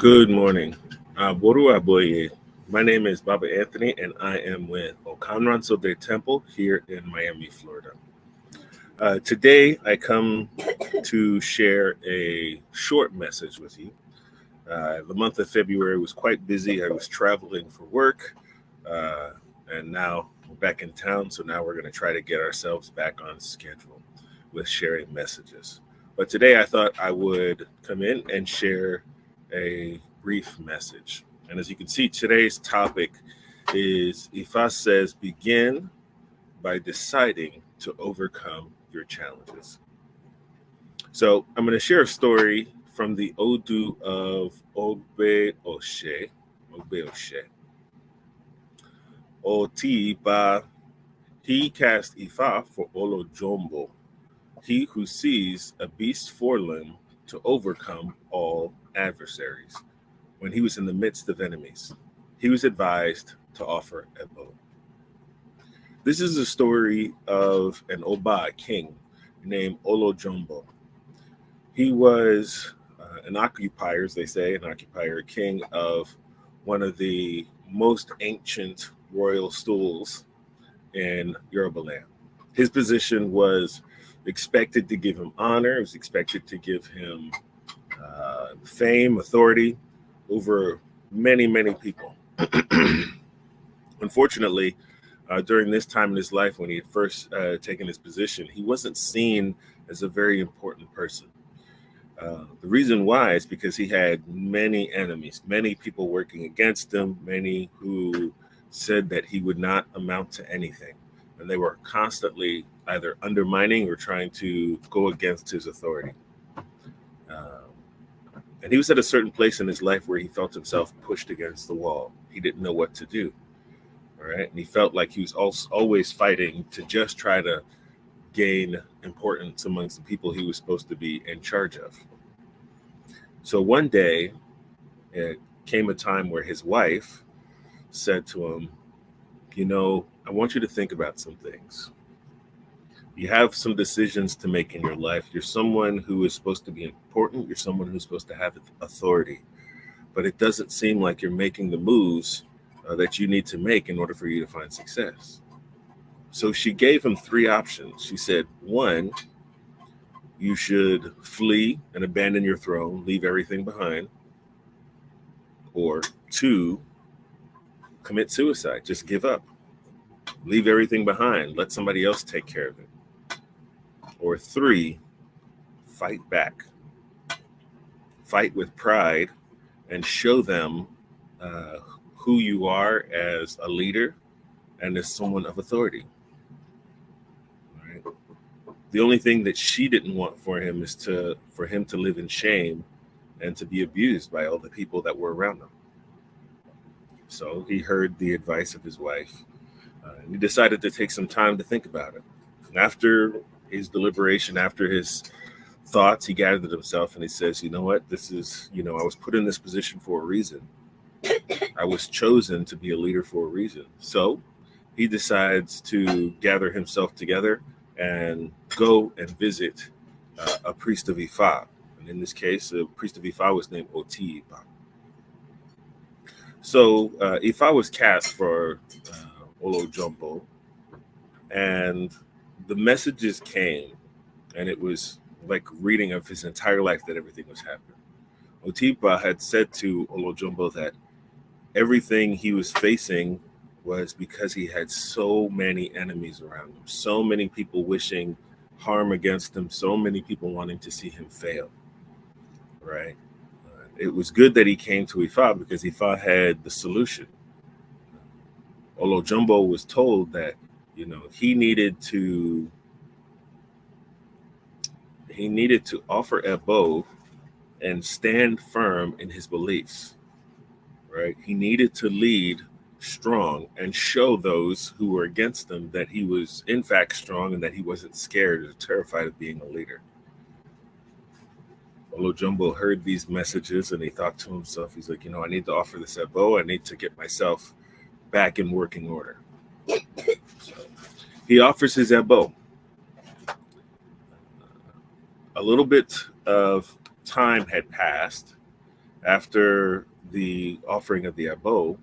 Good morning. Boru Aboye. My name is Baba Anthony, and I am with Okanran Sode Temple here in Miami, Florida. Today, I come to share a short message with you. The month of February was quite busy. I was traveling for work, uh, and now we're back in town. So now we're going to try to get ourselves back on schedule with sharing messages. But today, I thought I would come in and share a brief message. And as you can see, today's topic is Ifa says, begin by deciding to overcome your challenges. So I'm going to share a story from the Odu of Ogbe Oshe. Ogbe Oshe. Otiba, he cast Ifa for Olojombo, he who sees a beast forelimb to overcome all adversaries. When he was in the midst of enemies, he was advised to offer a bow. This is a story of an Oba king named Olojombo. He was an occupier, as they say, an occupier king of one of the most ancient royal stools in Yoruba land. His position was expected to give him honor, it was expected to give him fame, authority over many, many people. Unfortunately, during this time in his life when he had first taken his position, he wasn't seen as a very important person. The reason why is because he had many enemies, many people working against him, many who said that he would not amount to anything. And they were constantly either undermining or trying to go against his authority. And he was at a certain place in his life where he felt himself pushed against the wall. He didn't know what to do. All right. And he felt like he was always fighting to just try to gain importance amongst the people he was supposed to be in charge of. So one day, it came a time where his wife said to him, I want you to think about some things. You have some decisions to make in your life. You're someone who is supposed to be important. You're someone who's supposed to have authority. But it doesn't seem like you're making the moves that you need to make in order for you to find success. So she gave him three options. She said, one, you should flee and abandon your throne, leave everything behind. Or two, commit suicide, just give up. Leave everything behind, let somebody else take care of it. Or three, fight back. Fight with pride and show them who you are as a leader and as someone of authority. Right? The only thing that she didn't want for him is for him to live in shame and to be abused by all the people that were around him. So he heard the advice of his wife, and he decided to take some time to think about it. After his deliberation, after his thoughts, he gathered himself and he says, you know what, this is, I was put in this position for a reason. I was chosen to be a leader for a reason. So he decides to gather himself together and go and visit a priest of Ifa. And in this case, the priest of Ifa was named Otiba. So Ifa was cast for Olojombo, and the messages came, and it was like reading of his entire life that everything was happening. Otiba had said to Olojombo that everything he was facing was because he had so many enemies around him, so many people wishing harm against him, so many people wanting to see him fail, right? It was good that he came to Ifa because Ifa had the solution. Olojombo was told that, he needed to offer Ebo and stand firm in his beliefs, right? He needed to lead strong and show those who were against him that he was in fact strong and that he wasn't scared or terrified of being a leader. Olojombo heard these messages and he thought to himself, he's like, I need to offer this Ebo. I need to get myself back in working order. So he offers his Ebo. A little bit of time had passed, After the offering of the abo,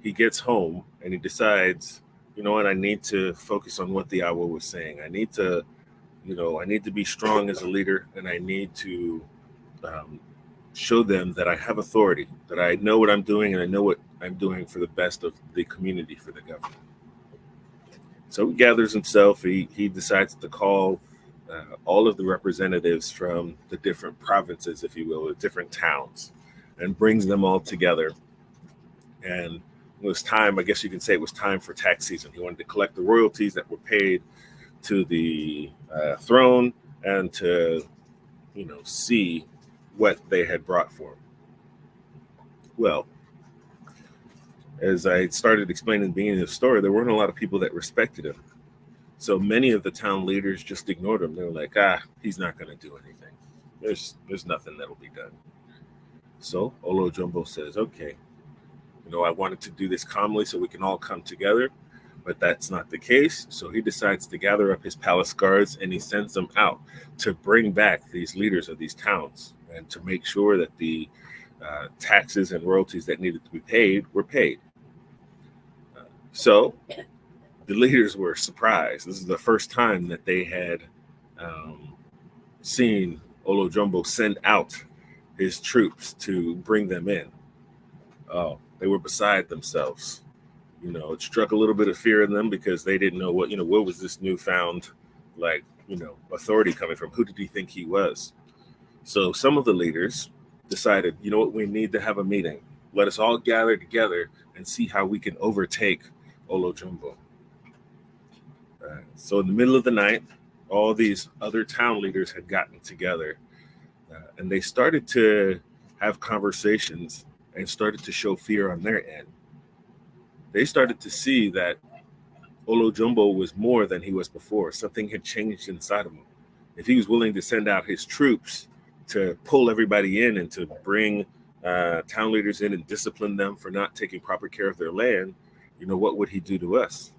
he gets home and he decides, you know what, I need to focus on what the Awo was saying. I need to be strong as a leader, and I need to um, show them that I have authority, that I know what I'm doing, and I know what I'm doing for the best of the community, for the government. So he gathers himself. He decides to call all of the representatives from the different provinces, if you will, the different towns, and brings them all together. And it was time, I guess you can say it was time for tax season. He wanted to collect the royalties that were paid to the throne and to, see what they had brought for him. Well, as I started explaining at the beginning of the story, there weren't a lot of people that respected him. So many of the town leaders just ignored him. They were like, he's not going to do anything. There's nothing that'll be done. So Olo Jumbo says, okay, I wanted to do this calmly so we can all come together, but that's not the case. So he decides to gather up his palace guards and he sends them out to bring back these leaders of these towns and to make sure that the taxes and royalties that needed to be paid were paid. So the leaders were surprised. This is the first time that they had seen Olo Jumbo send out his troops to bring them in. Oh, they were beside themselves. It struck a little bit of fear in them because they didn't know what was this newfound, authority coming from? Who did he think he was? So some of the leaders decided, we need to have a meeting. Let us all gather together and see how we can overtake Olo Jumbo. So in the middle of the night, all these other town leaders had gotten together and they started to have conversations and started to show fear on their end. They started to see that Olo Jumbo was more than he was before. Something had changed inside of him. If he was willing to send out his troops to pull everybody in and to bring town leaders in and discipline them for not taking proper care of their land, what would he do to us?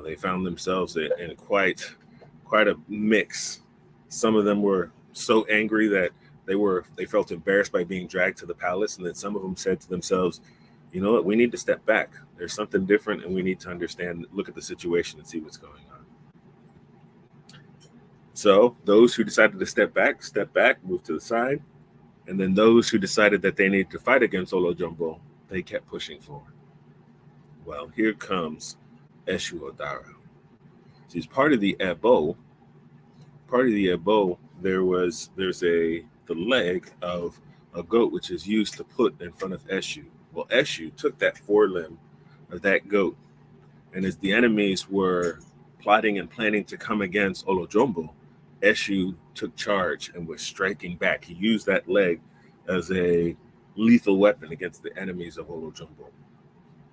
They found themselves in quite a mix. Some of them were so angry that they felt embarrassed by being dragged to the palace, and then some of them said to themselves, you know what, we need to step back. There's something different, and we need to understand, look at the situation and see what's going on. So those who decided to step back, move to the side. And then those who decided that they needed to fight against Olo Jumbo, they kept pushing forward. Well, here comes Eshu Odara. So he's part of the Ebo. Part of the Ebo, there's the leg of a goat which is used to put in front of Eshu. Well, Eshu took that forelimb of that goat, and as the enemies were plotting and planning to come against Olo Jumbo, Eshu took charge and was striking back. He used that leg as a lethal weapon against the enemies of Olo Jumbo.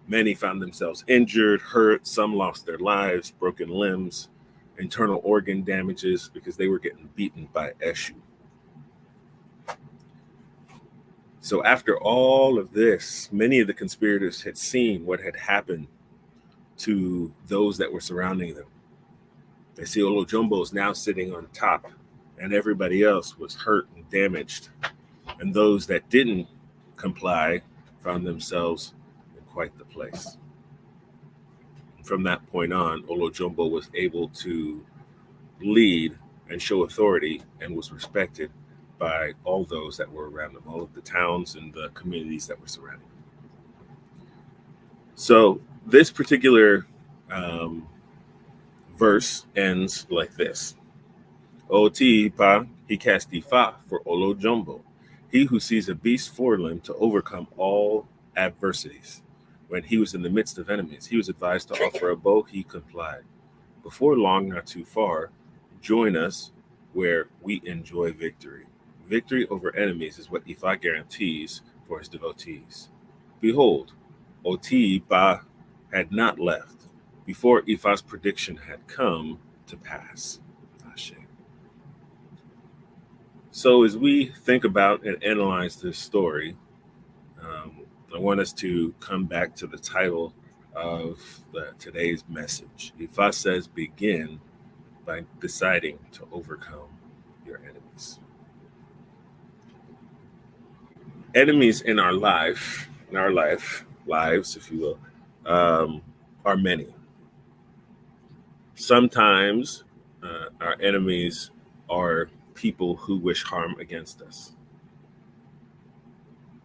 Many found themselves injured, hurt. Some lost their lives, broken limbs, internal organ damages because they were getting beaten by Eshu. So after all of this, many of the conspirators had seen what had happened to those that were surrounding them. They see Olo Jumbo is now sitting on top, and everybody else was hurt and damaged. And those that didn't comply found themselves in quite the place. From that point on, Olo Jumbo was able to lead and show authority and was respected by all those that were around him, all of the towns and the communities that were surrounding him. So this particular verse ends like this. O Tiipa, he cast Ifa for Olo Jumbo, he who sees a beast forelimb to overcome all adversities. When he was in the midst of enemies, he was advised to offer a bow, he complied. Before long, not too far, join us where we enjoy victory. Victory over enemies is what Ifa guarantees for his devotees. Behold, Otiipa had not left before Ifa's prediction had come to pass. Ashe. So as we think about and analyze this story, I want us to come back to the title of today's message. Ifa says, begin by deciding to overcome your enemies. enemies in our lives, if you will, are many. Sometimes our enemies are people who wish harm against us.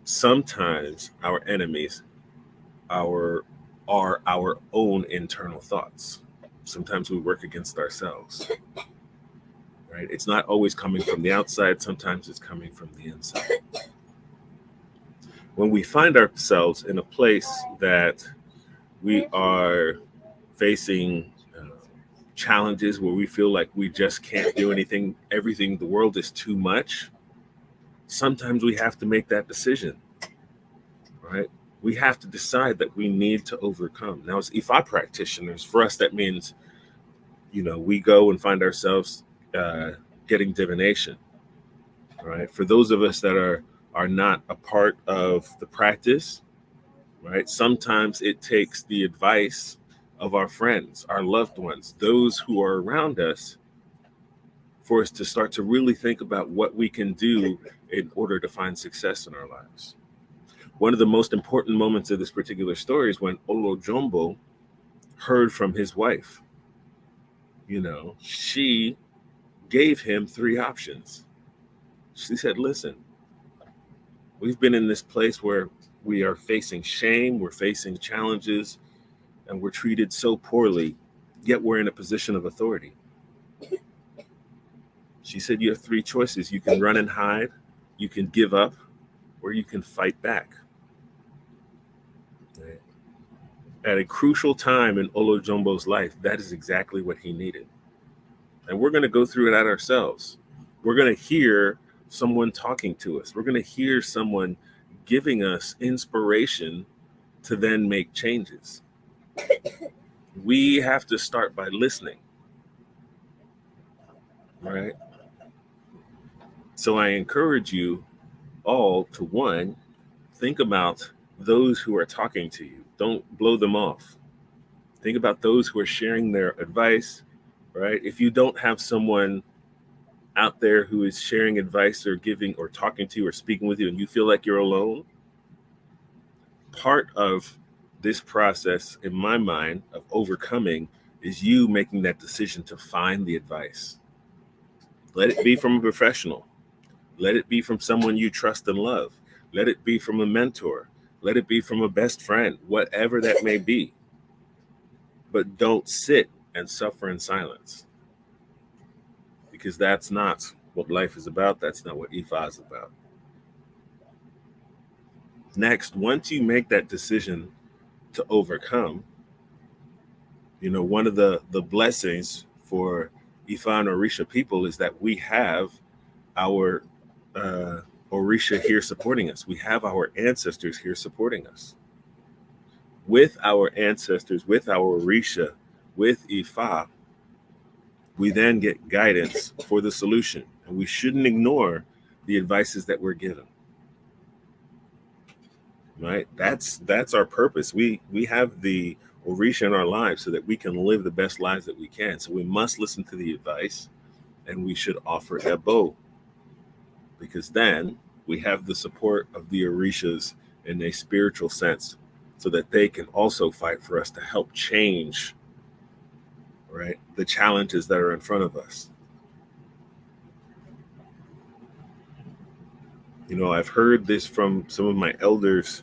Sometimes our enemies are our own internal thoughts. Sometimes we work against ourselves, right? It's not always coming from the outside. Sometimes it's coming from the inside. When we find ourselves in a place that we are facing challenges where we feel like we just can't do anything, everything, the world is too much, sometimes we have to make that decision, right? We have to decide that we need to overcome. Now, as Ifa practitioners, for us, that means, we go and find ourselves getting divination, right? For those of us that are not a part of the practice, right? Sometimes it takes the advice of our friends, our loved ones, those who are around us, for us to start to really think about what we can do in order to find success in our lives. One of the most important moments of this particular story is when Olojombo heard from his wife. She gave him three options. She said, listen, we've been in this place where we are facing shame, we're facing challenges, and we're treated so poorly, yet we're in a position of authority. She said, you have three choices. You can run and hide, you can give up, or you can fight back. At a crucial time in Olojombo's life, that is exactly what he needed. And we're going to go through it ourselves. We're going to hear someone talking to us. We're going to hear someone giving us inspiration to then make changes. We have to start by listening, right? So I encourage you all to, one, think about those who are talking to you. Don't blow them off. Think about those who are sharing their advice, right? If you don't have someone out there who is sharing advice or giving or talking to you or speaking with you and you feel like you're alone, part of this process, in my mind, of overcoming is you making that decision to find the advice. Let it be from a professional. Let it be from someone you trust and love. Let it be from a mentor. Let it be from a best friend, whatever that may be. But don't sit and suffer in silence, because that's not what life is about. That's not what Ifa is about. Next, once you make that decision to overcome, one of the blessings for Ifa and Orisha people is that we have our Orisha here supporting us. We have our ancestors here supporting us. With our ancestors, with our Orisha, with Ifa, we then get guidance for the solution. And we shouldn't ignore the advices that we're given. Right? That's our purpose. We have the Orisha in our lives so that we can live the best lives that we can. So we must listen to the advice, and we should offer Ebo, because then we have the support of the Orishas in a spiritual sense, so that they can also fight for us to help change, right, the challenges that are in front of us. I've heard this from some of my elders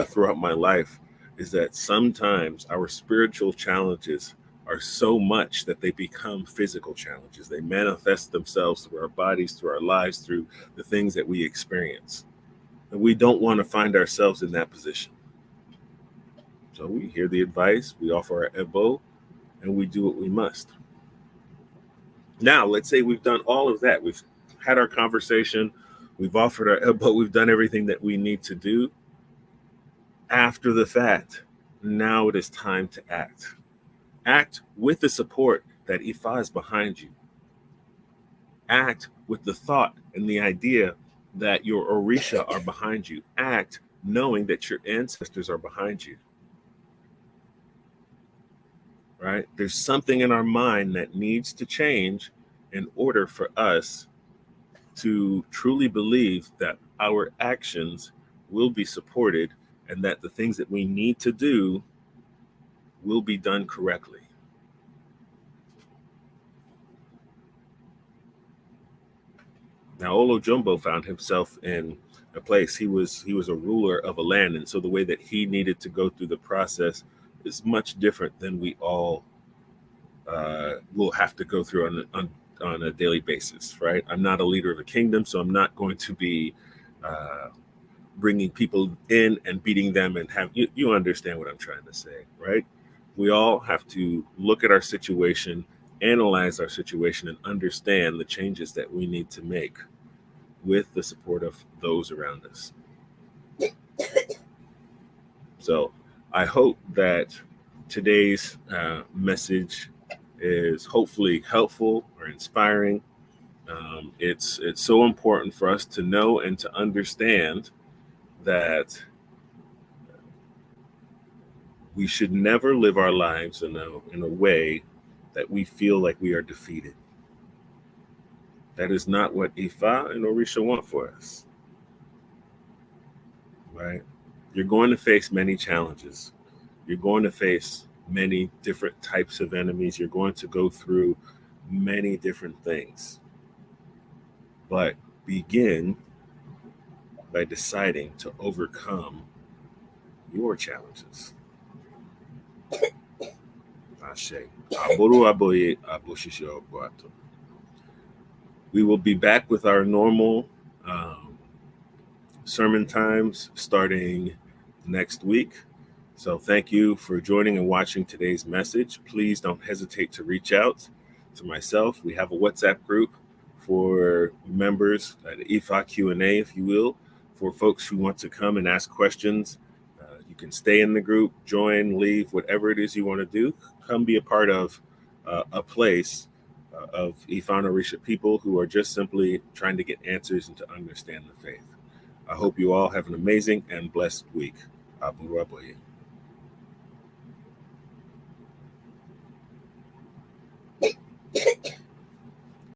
throughout my life, is that sometimes our spiritual challenges are so much that they become physical challenges. They manifest themselves through our bodies, through our lives, through the things that we experience. And we don't want to find ourselves in that position. So we hear the advice, we offer our Ebo, and we do what we must. Now, let's say we've done all of that. We've had our conversation, we've offered our Ebo, we've done everything that we need to do. After the fact, now it is time to act. Act with the support that Ifa is behind you. Act with the thought and the idea that your Orisha are behind you. Act knowing that your ancestors are behind you. Right? There's something in our mind that needs to change in order for us to truly believe that our actions will be supported and that the things that we need to do will be done correctly. Now, Olo Jumbo found himself in a place. He was a ruler of a land, and so the way that he needed to go through the process is much different than we all will have to go through on a daily basis, right? I'm not a leader of a kingdom, so I'm not going to be bringing people in and beating them and have you understand what I'm trying to say, right? We all have to look at our situation, analyze our situation, and understand the changes that we need to make with the support of those around us. So I hope that today's message is hopefully helpful or inspiring. It's so important for us to know and to understand that we should never live our lives in a way that we feel like we are defeated. That is not what Ifa and Orisha want for us, right? You're going to face many challenges. You're going to face many different types of enemies. You're going to go through many different things. But begin by deciding to overcome your challenges. Ashe. Aboru aboye, aboshishe obuato. We will be back with our normal sermon times starting next week. So thank you for joining and watching today's message. Please don't hesitate to reach out to myself. We have a WhatsApp group for members, the Ifa Q&A, if you will, for folks who want to come and ask questions. You can stay in the group, join, leave, whatever it is you want to do. Come be a part of a place of Ifa and Orisha people who are just simply trying to get answers and to understand the faith. I hope you all have an amazing and blessed week. Aboru aboye.